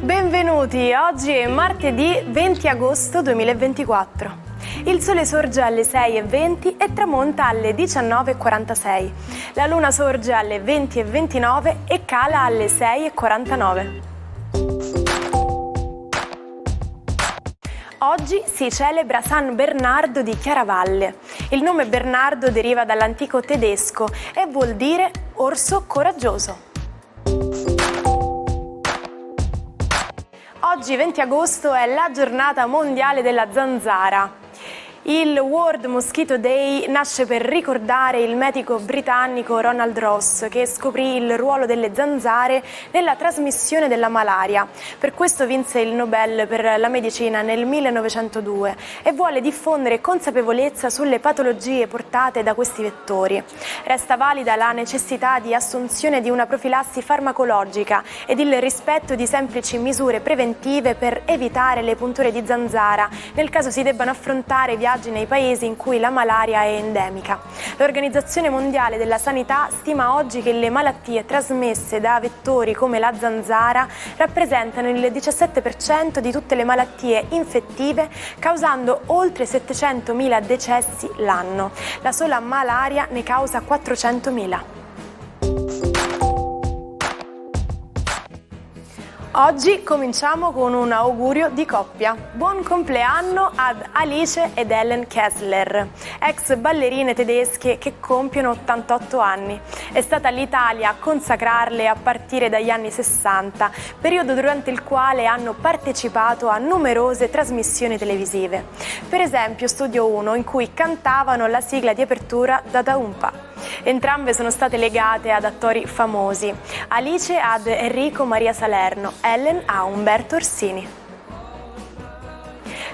Benvenuti, oggi è martedì 20 agosto 2024. Il sole sorge alle 6:20 e tramonta alle 19:46. La luna sorge alle 20:29 e cala alle 6:49. Oggi si celebra San Bernardo di Chiaravalle. Il nome Bernardo deriva dall'antico tedesco e vuol dire orso coraggioso. Oggi 20 agosto è la giornata mondiale della zanzara. Il World Mosquito Day nasce per ricordare il medico britannico Ronald Ross, che scoprì il ruolo delle zanzare nella trasmissione della malaria. Per questo vinse il Nobel per la medicina nel 1902 e vuole diffondere consapevolezza sulle patologie portate da questi vettori. Resta valida la necessità di assunzione di una profilassi farmacologica ed il rispetto di semplici misure preventive per evitare le punture di zanzara nel caso si debbano affrontare viaggi nei paesi in cui la malaria è endemica. L'Organizzazione Mondiale della Sanità stima oggi che le malattie trasmesse da vettori come la zanzara rappresentano il 17% di tutte le malattie infettive, causando oltre 700.000 decessi l'anno. La sola malaria ne causa 400.000. Oggi cominciamo con un augurio di coppia. Buon compleanno ad Alice ed Ellen Kessler, ex ballerine tedesche che compiono 88 anni. È stata l'Italia a consacrarle a partire dagli anni 60, periodo durante il quale hanno partecipato a numerose trasmissioni televisive. Per esempio Studio 1, in cui cantavano la sigla di apertura Dada Umpa. Entrambe sono state legate ad attori famosi, Alice ad Enrico Maria Salerno, Ellen a Umberto Orsini.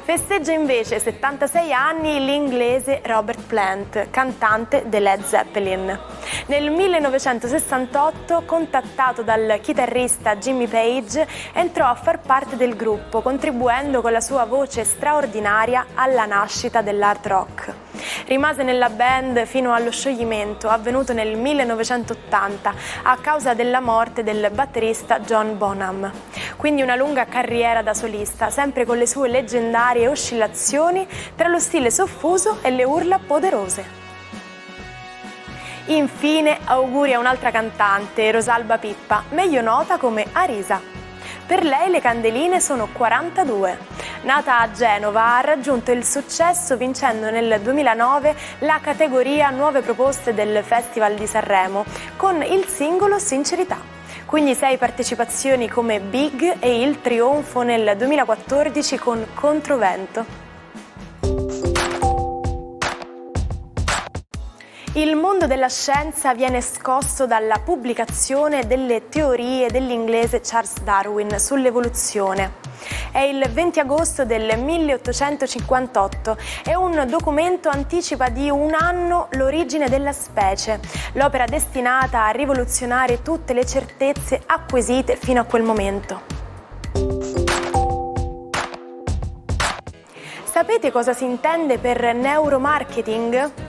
Festeggia invece 76 anni l'inglese Robert Plant, cantante dei Led Zeppelin. Nel 1968, contattato dal chitarrista Jimmy Page, entrò a far parte del gruppo, contribuendo con la sua voce straordinaria alla nascita dell'hard rock. Rimase nella band fino allo scioglimento avvenuto nel 1980 a causa della morte del batterista John Bonham. Quindi una lunga carriera da solista, sempre con le sue leggendarie oscillazioni tra lo stile soffuso e le urla poderose. Infine auguri a un'altra cantante, Rosalba Pippa, meglio nota come Arisa. Per lei le candeline sono 42. Nata a Genova, ha raggiunto il successo vincendo nel 2009 la categoria Nuove Proposte del Festival di Sanremo con il singolo Sincerità. Quindi 6 partecipazioni come Big e il trionfo nel 2014 con Controvento. Il mondo della scienza viene scosso dalla pubblicazione delle teorie dell'inglese Charles Darwin sull'evoluzione. È il 20 agosto del 1858 e un documento anticipa di un anno l'origine della specie, l'opera destinata a rivoluzionare tutte le certezze acquisite fino a quel momento. Sapete cosa si intende per neuromarketing?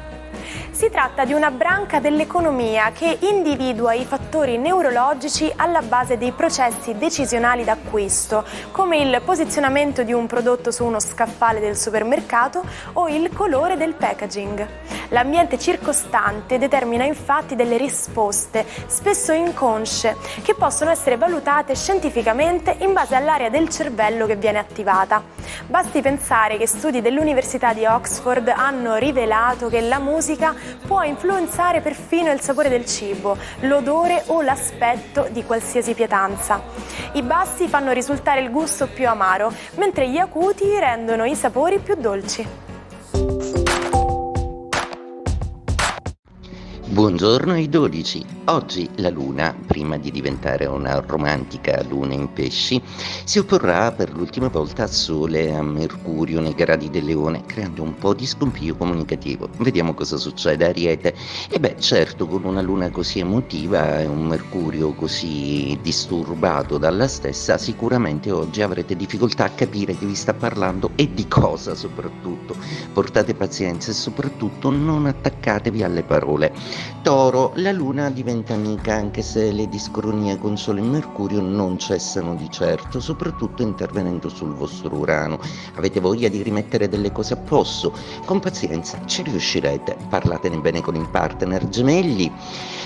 Si tratta di una branca dell'economia che individua i fattori neurologici alla base dei processi decisionali d'acquisto, come il posizionamento di un prodotto su uno scaffale del supermercato o il colore del packaging. L'ambiente circostante determina infatti delle risposte, spesso inconsce, che possono essere valutate scientificamente in base all'area del cervello che viene attivata. Basti pensare che studi dell'Università di Oxford hanno rivelato che la musica può influenzare perfino il sapore del cibo, l'odore o l'aspetto di qualsiasi pietanza. I bassi fanno risultare il gusto più amaro, mentre gli acuti rendono i sapori più dolci. Buongiorno ai 12. Oggi la Luna, prima di diventare una romantica Luna in pesci, si opporrà per l'ultima volta al Sole e a Mercurio nei gradi del Leone, creando un po' di scompiglio comunicativo. Vediamo cosa succede a Ariete. E beh, certo, con una Luna così emotiva e un Mercurio così disturbato dalla stessa, sicuramente oggi avrete difficoltà a capire chi vi sta parlando e di cosa soprattutto. Portate pazienza e soprattutto non attaccatevi alle parole. Toro, la Luna diventa amica anche se le discronie con Sole e Mercurio non cessano di certo, soprattutto intervenendo sul vostro Urano. Avete voglia di rimettere delle cose a posto? Con pazienza ci riuscirete. Parlatene bene con il partner. Gemelli,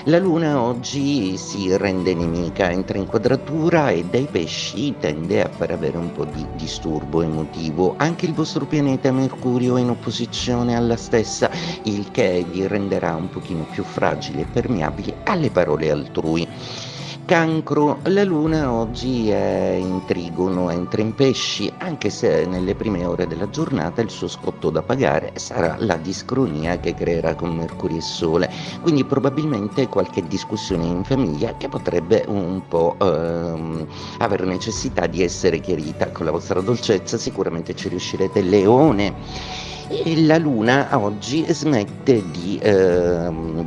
la Luna oggi si rende nemica, entra in quadratura e dai pesci tende a far avere un po' di disturbo emotivo. Anche il vostro pianeta Mercurio è in opposizione alla stessa, il che vi renderà un pochino più fragili e permeabili alle parole altrui. Cancro, la Luna oggi è in trigono, entra in pesci, anche se nelle prime ore della giornata il suo scotto da pagare sarà la discronia che creerà con Mercurio e Sole, quindi probabilmente qualche discussione in famiglia che potrebbe un po' avere necessità di essere chiarita. Con la vostra dolcezza sicuramente ci riuscirete. Leone, e la Luna oggi smette di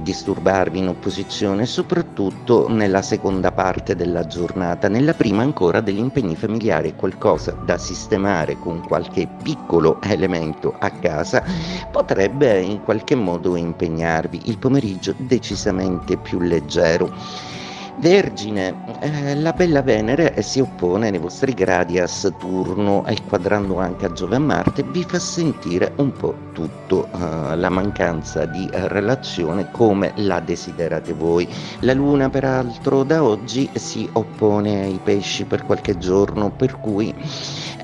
disturbarvi in opposizione, soprattutto nella seconda parte della giornata. Nella prima ancora degli impegni familiari, qualcosa da sistemare con qualche piccolo elemento a casa potrebbe in qualche modo impegnarvi. Il pomeriggio decisamente più leggero. Vergine, la bella Venere si oppone nei vostri gradi a Saturno e quadrando anche a Giove e a Marte vi fa sentire un po' tutto, la mancanza di relazione come la desiderate voi. La Luna peraltro da oggi si oppone ai pesci per qualche giorno, per cui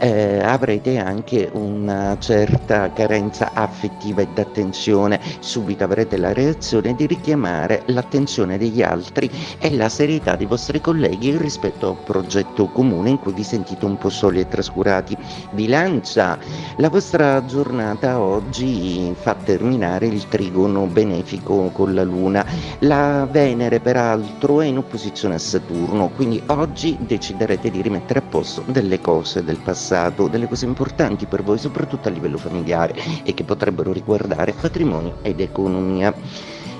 avrete anche una certa carenza affettiva e d'attenzione. Subito avrete la reazione di richiamare l'attenzione degli altri e la serietà dei vostri colleghi rispetto a un progetto comune in cui vi sentite un po' soli e trascurati. Bilancia, la vostra giornata oggi fa terminare il trigono benefico con la Luna. La Venere peraltro è in opposizione a Saturno, quindi oggi deciderete di rimettere a posto delle cose del passato, delle cose importanti per voi, soprattutto a livello familiare e che potrebbero riguardare patrimonio ed economia.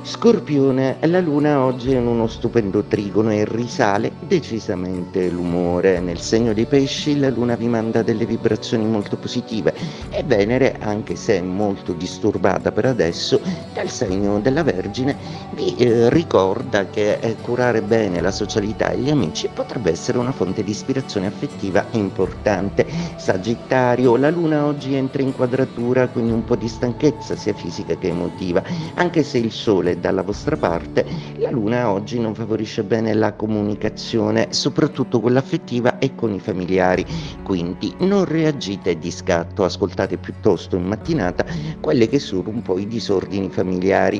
Scorpione, la Luna oggi è in uno stupendo trigono e risale decisamente l'umore. Nel segno dei pesci la Luna vi manda delle vibrazioni molto positive e Venere, anche se è molto disturbata per adesso, dal segno della Vergine vi ricorda che curare bene la socialità e gli amici potrebbe essere una fonte di ispirazione affettiva importante. Sagittario, la Luna oggi entra in quadratura, quindi un po' di stanchezza sia fisica che emotiva, anche se il Sole dalla vostra parte. La Luna oggi non favorisce bene la comunicazione, soprattutto quella affettiva e con i familiari, quindi non reagite di scatto, ascoltate piuttosto in mattinata quelle che sono un po' i disordini familiari.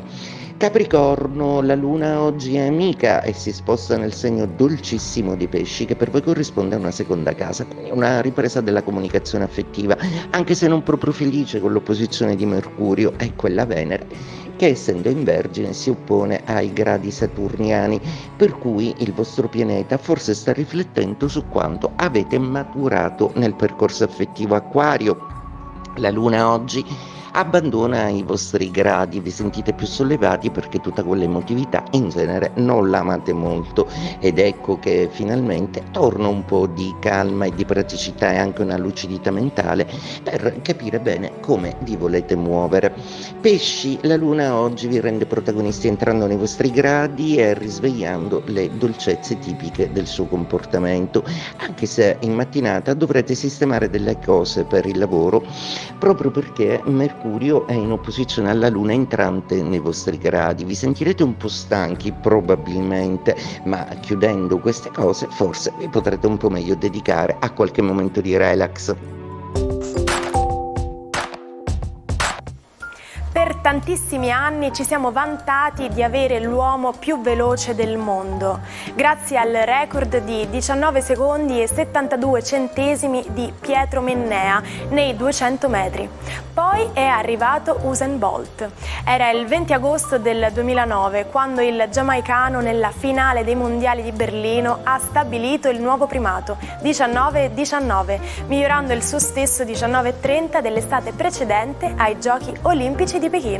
Capricorno, la Luna oggi è amica e si sposta nel segno dolcissimo dei pesci, che per voi corrisponde a una seconda casa, quindi una ripresa della comunicazione affettiva, anche se non proprio felice con l'opposizione di Mercurio e quella Venere, che essendo in Vergine si oppone ai gradi saturniani, per cui il vostro pianeta forse sta riflettendo su quanto avete maturato nel percorso affettivo. Acquario, la Luna oggi abbandona i vostri gradi, vi sentite più sollevati perché tutta quell'emotività in genere non la amate molto, ed ecco che finalmente torna un po' di calma e di praticità e anche una lucidità mentale per capire bene come vi volete muovere. Pesci, la Luna oggi vi rende protagonisti entrando nei vostri gradi e risvegliando le dolcezze tipiche del suo comportamento, anche se in mattinata dovrete sistemare delle cose per il lavoro proprio perché Mercurio è in opposizione alla Luna entrante nei vostri gradi. Vi sentirete un po' stanchi probabilmente, ma chiudendo queste cose forse vi potrete un po' meglio dedicare a qualche momento di relax. Per tantissimi anni ci siamo vantati di avere l'uomo più veloce del mondo, grazie al record di 19 secondi e 72 centesimi di Pietro Mennea nei 200 metri. Poi è arrivato Usain Bolt. Era il 20 agosto del 2009 quando il giamaicano nella finale dei mondiali di Berlino ha stabilito il nuovo primato, 19:19, migliorando il suo stesso 19:30 dell'estate precedente ai Giochi Olimpici di Pechino.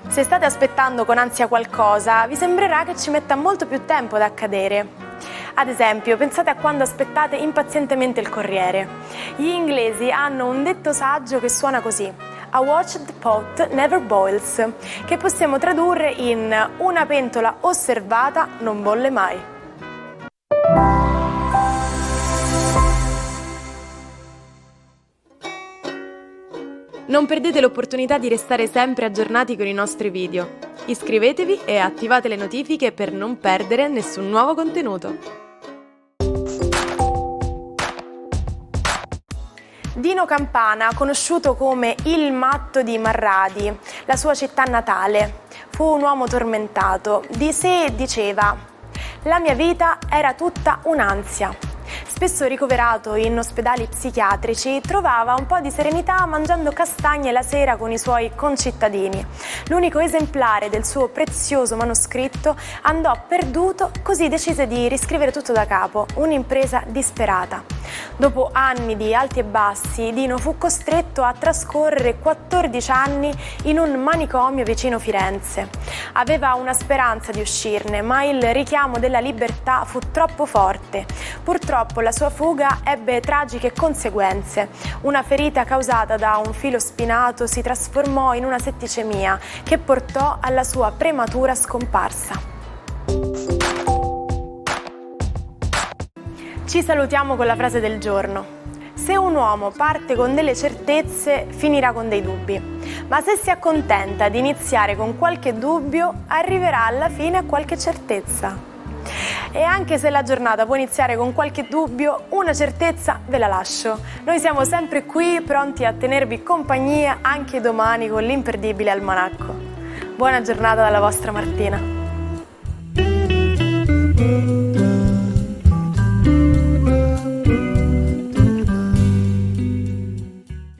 Se state aspettando con ansia qualcosa, vi sembrerà che ci metta molto più tempo ad accadere. Ad esempio, pensate a quando aspettate impazientemente il corriere. Gli inglesi hanno un detto saggio che suona così: A watched pot never boils, che possiamo tradurre in una pentola osservata non bolle mai. Non perdete l'opportunità di restare sempre aggiornati con i nostri video. Iscrivetevi e attivate le notifiche per non perdere nessun nuovo contenuto. Dino Campana, conosciuto come il matto di Marradi, la sua città natale, fu un uomo tormentato. Di sé diceva: «La mia vita era tutta un'ansia». Spesso ricoverato in ospedali psichiatrici, trovava un po' di serenità mangiando castagne la sera con i suoi concittadini. L'unico esemplare del suo prezioso manoscritto andò perduto, così decise di riscrivere tutto da capo, un'impresa disperata. Dopo anni di alti e bassi, Dino fu costretto a trascorrere 14 anni in un manicomio vicino Firenze. Aveva una speranza di uscirne, ma il richiamo della libertà fu troppo forte. Purtroppo la sua fuga ebbe tragiche conseguenze. Una ferita causata da un filo spinato si trasformò in una setticemia che portò alla sua prematura scomparsa. Ci salutiamo con la frase del giorno. Se un uomo parte con delle certezze, finirà con dei dubbi. Ma se si accontenta di iniziare con qualche dubbio, arriverà alla fine a qualche certezza. E anche se la giornata può iniziare con qualche dubbio, una certezza ve la lascio. Noi siamo sempre qui, pronti a tenervi compagnia anche domani con l'imperdibile Almanacco. Buona giornata dalla vostra Martina.